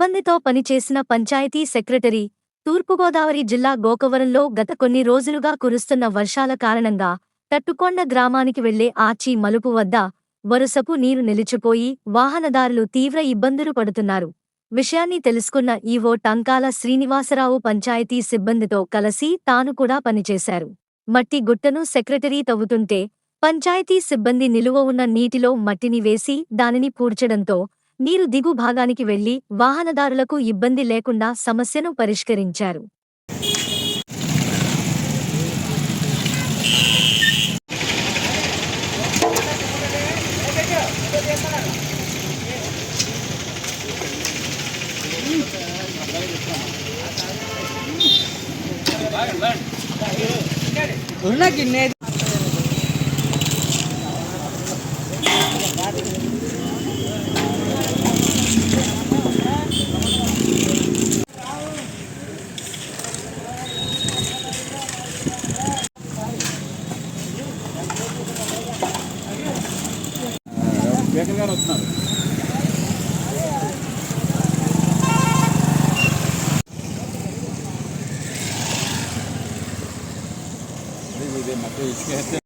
సిబ్బందితో పనిచేసిన పంచాయతీ సెక్రటరీ, తూర్పుగోదావరి జిల్లా గోకవరంలో గత కొన్ని రోజులుగా కురుస్తున్న వర్షాల కారణంగా తట్టుకొండ గ్రామానికి వెళ్లే ఆచి మలుపు వద్ద వరుసపు నీరు నిలిచిపోయి వాహనదారులు తీవ్ర ఇబ్బందులు పడుతున్నారు. విషయాన్ని తెలుసుకున్న ఈవో టంకాల శ్రీనివాసరావు పంచాయతీ సిబ్బందితో కలిసి తాను కూడా పనిచేశారు. మట్టి గుట్టను సెక్రటరీ తవ్వుతుంటే పంచాయతీ సిబ్బంది నిలువ ఉన్న నీటిలో మట్టిని వేసి దానిని పూడ్చడంతో నీరు దిగు భాగానికి వెళ్లి వాహనదారులకు ఇబ్బంది లేకుండా సమస్యను పరిష్కరించారు. బేకర్ గారు వస్తున్నారు. ఇదే మధ్య ఇసుక